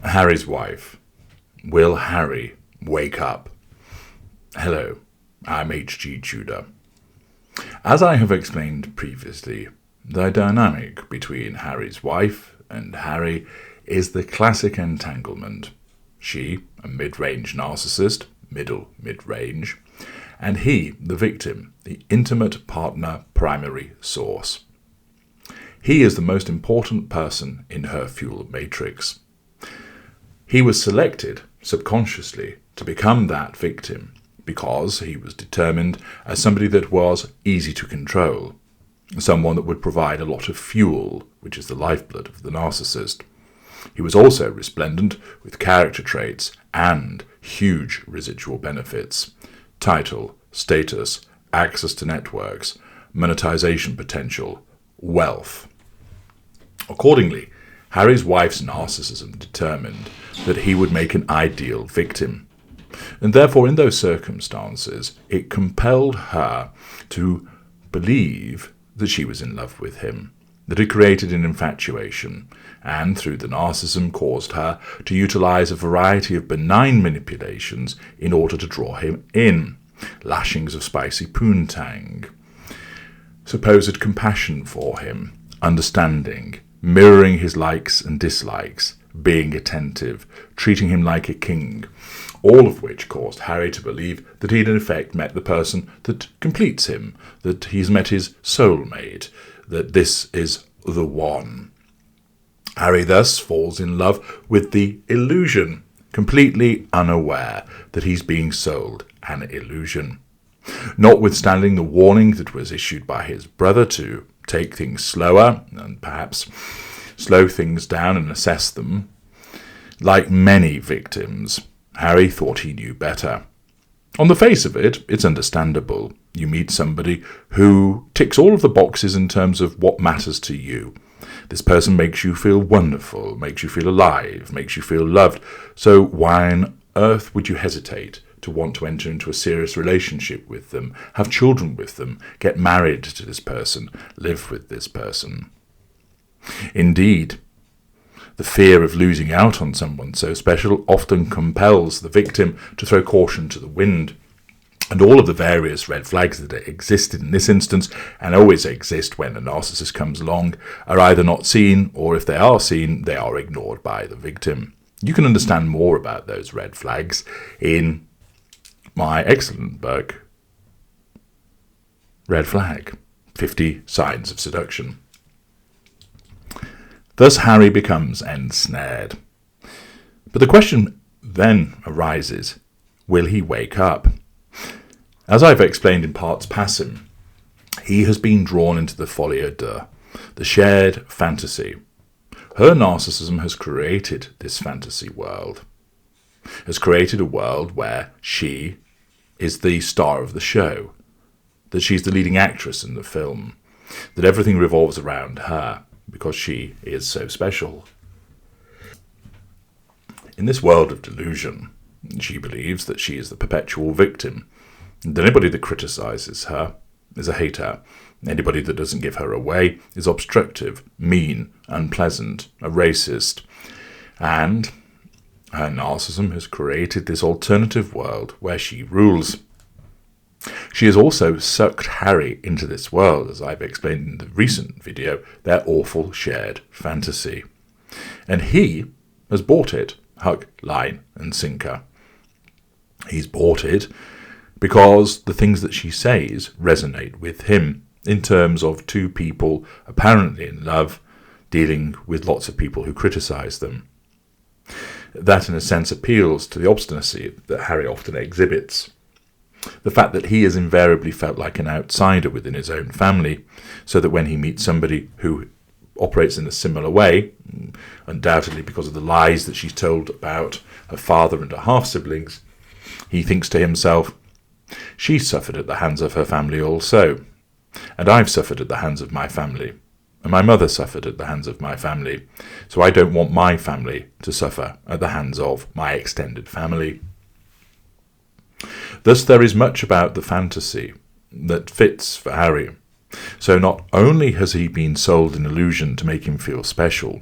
Harry's wife. Will Harry wake up? Hello, I'm H.G. Tudor. As I have explained previously, the dynamic between Harry's wife and Harry is the classic entanglement. She, a mid-range narcissist, mid-range, and he, the victim, the intimate partner primary source. He is the most important person in her fuel matrix. He was selected subconsciously to become that victim because he was determined as somebody that was easy to control, someone that would provide a lot of fuel, which is the lifeblood of the narcissist. He was also resplendent with character traits and huge residual benefits: title, status, access to networks, monetization potential, wealth. Accordingly, Harry's wife's narcissism determined that he would make an ideal victim, and therefore in those circumstances it compelled her to believe that she was in love with him, that it created an infatuation, and through the narcissism caused her to utilize a variety of benign manipulations in order to draw him in: lashings of spicy poontang, supposed compassion for him, understanding, mirroring his likes and dislikes, being attentive, treating him like a king, all of which caused Harry to believe that he'd in effect met the person that completes him, that he's met his soulmate, that this is the one. Harry thus falls in love with the illusion, completely unaware that he's being sold an illusion. Notwithstanding the warning that was issued by his brother to take things slower and perhaps slow things down and assess them, like many victims, Harry thought he knew better. On the face of it, it's understandable. You meet somebody who ticks all of the boxes in terms of what matters to you. This person makes you feel wonderful, makes you feel alive, makes you feel loved. So why on earth would you hesitate to want to enter into a serious relationship with them, have children with them, get married to this person, live with this person? Indeed, the fear of losing out on someone so special often compels the victim to throw caution to the wind. And all of the various red flags that existed in this instance, and always exist when a narcissist comes along, are either not seen, or if they are seen, they are ignored by the victim. You can understand more about those red flags in my excellent book, Red Flag, 50 Signs of Seduction. Thus Harry becomes ensnared. But the question then arises, will he wake up? As I've explained in parts passing, he has been drawn into the folie à deux, the shared fantasy. Her narcissism has created this fantasy world, has created a world where she is the star of the show, that she's the leading actress in the film, that everything revolves around her because she is so special. In this world of delusion, she believes that she is the perpetual victim, and anybody that criticizes her is a hater. Anybody that doesn't give her away is obstructive, mean, unpleasant, a racist. And her narcissism has created this alternative world where she rules. She has also sucked Harry into this world, as I've explained in the recent video, their awful shared fantasy. And he has bought it, hook, line, and sinker. He's bought it because the things that she says resonate with him in terms of two people apparently in love, dealing with lots of people who criticize them. That, in a sense, appeals to the obstinacy that Harry often exhibits. The fact that he has invariably felt like an outsider within his own family, so that when he meets somebody who operates in a similar way, undoubtedly because of the lies that she's told about her father and her half-siblings, he thinks to himself, she suffered at the hands of her family also, and I've suffered at the hands of my family, and my mother suffered at the hands of my family, so I don't want my family to suffer at the hands of my extended family. Thus there is much about the fantasy that fits for Harry. So not only has he been sold an illusion to make him feel special,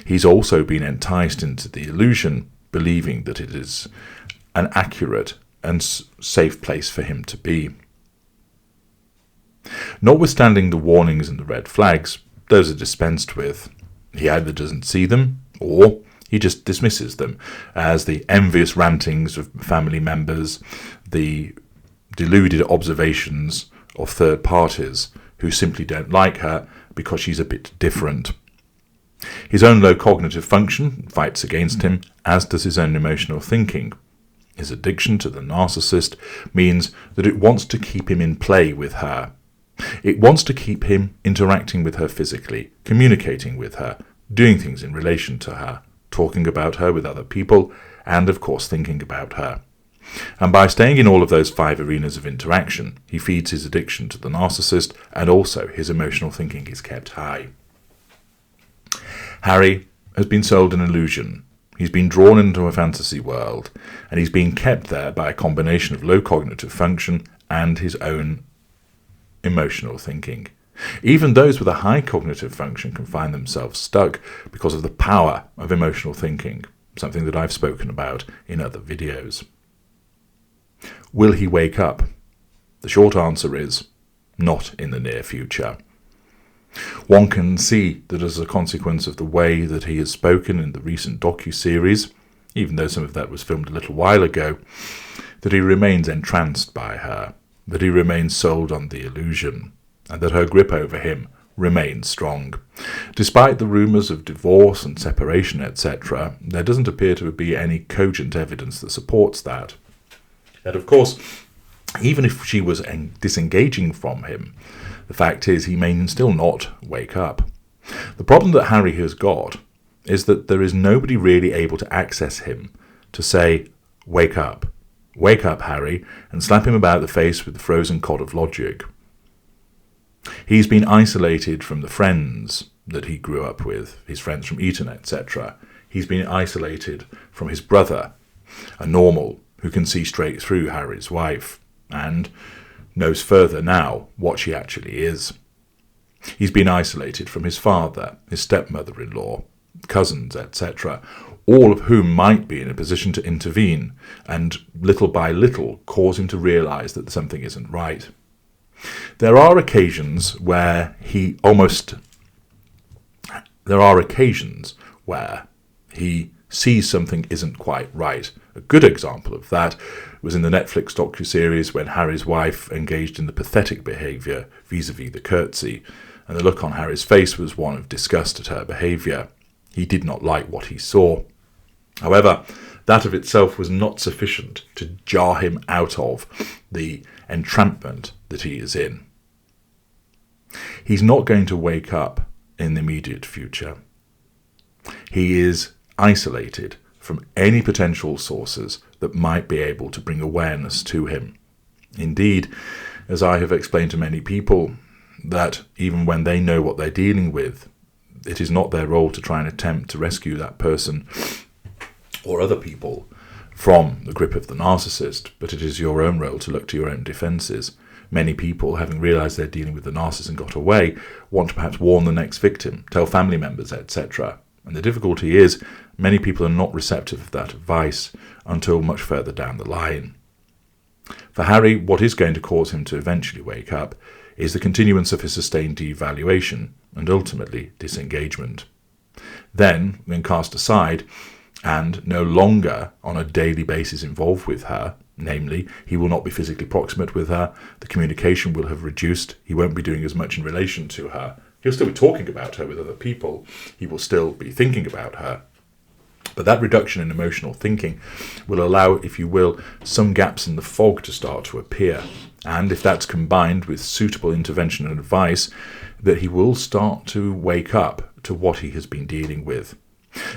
He's also been enticed into the illusion, believing that it is an accurate and safe place for him to be. Notwithstanding the warnings and the red flags, those are dispensed with. He either doesn't see them, or he just dismisses them as the envious rantings of family members, the deluded observations of third parties who simply don't like her because she's a bit different. His own low cognitive function fights against him, as does his own emotional thinking. His addiction to the narcissist means that it wants to keep him in play with her. It wants to keep him interacting with her physically, communicating with her, doing things in relation to her, talking about her with other people, and of course thinking about her. And by staying in all of those 5 arenas of interaction, he feeds his addiction to the narcissist, and also his emotional thinking is kept high. Harry has been sold an illusion. He's been drawn into a fantasy world, and he's being kept there by a combination of low cognitive function and his own emotional thinking. Even those with a high cognitive function can find themselves stuck because of the power of emotional thinking, something that I've spoken about in other videos. Will he wake up? The short answer is not in the near future. One can see that as a consequence of the way that he has spoken in the recent docu-series, even though some of that was filmed a little while ago, that he remains entranced by her, that he remains sold on the illusion, and that her grip over him remains strong. Despite the rumours of divorce and separation, etc., there doesn't appear to be any cogent evidence that supports that. And of course, even if she was disengaging from him, the fact is he may still not wake up. The problem that Harry has got is that there is nobody really able to access him to say, wake up, Harry, and slap him about the face with the frozen cod of logic. He's been isolated from the friends that he grew up with, his friends from Eton, etc. He's been isolated from his brother, a normal who can see straight through Harry's wife, and knows further now what she actually is. He's been isolated from his father, his stepmother-in-law, cousins, etc., all of whom might be in a position to intervene and little by little cause him to realise that something isn't right. There are occasions where he sees something isn't quite right. A good example of that was in the Netflix docu-series when Harry's wife engaged in the pathetic behaviour vis-à-vis the curtsy, and the look on Harry's face was one of disgust at her behaviour. He did not like what he saw. However, that of itself was not sufficient to jar him out of the entrapment that he is in. He's not going to wake up in the immediate future. He is isolated from any potential sources that might be able to bring awareness to him. Indeed, as I have explained to many people, that even when they know what they're dealing with, it is not their role to try and attempt to rescue that person or other people from the grip of the narcissist, but it is your own role to look to your own defences. Many people, having realised they're dealing with the narcissist and got away, want to perhaps warn the next victim, tell family members, etc. And the difficulty is, many people are not receptive of that advice until much further down the line. For Harry, what is going to cause him to eventually wake up is the continuance of his sustained devaluation and ultimately disengagement. Then, when cast aside, and no longer on a daily basis involved with her, namely, he will not be physically proximate with her, the communication will have reduced, he won't be doing as much in relation to her, he'll still be talking about her with other people, he will still be thinking about her. But that reduction in emotional thinking will allow, if you will, some gaps in the fog to start to appear. And if that's combined with suitable intervention and advice, that he will start to wake up to what he has been dealing with.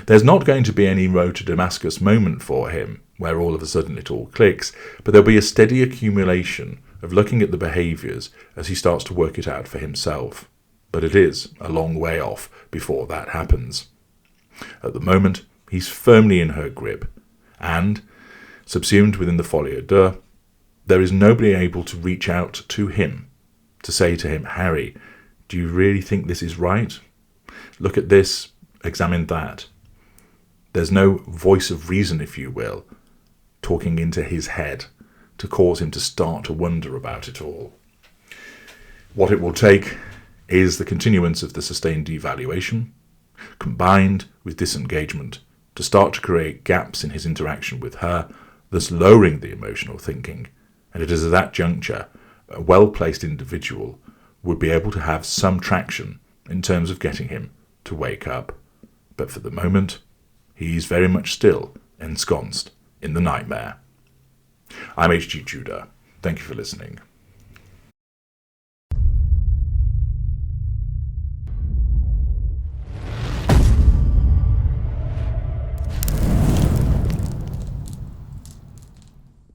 There's not going to be any road to Damascus moment for him, where all of a sudden it all clicks, but there'll be a steady accumulation of looking at the behaviours as he starts to work it out for himself. But it is a long way off before that happens. At the moment, he's firmly in her grip, and, subsumed within the folie à deux, there is nobody able to reach out to him, to say to him, Harry, do you really think this is right? Look at this. examine that. There's no voice of reason, if you will, talking into his head to cause him to start to wonder about it all. What it will take is the continuance of the sustained devaluation, combined with disengagement, to start to create gaps in his interaction with her, thus lowering the emotional thinking. And it is at that juncture a well-placed individual would be able to have some traction in terms of getting him to wake up. But for the moment, he's very much still ensconced in the nightmare. I'm H.G. Tudor. Thank you for listening.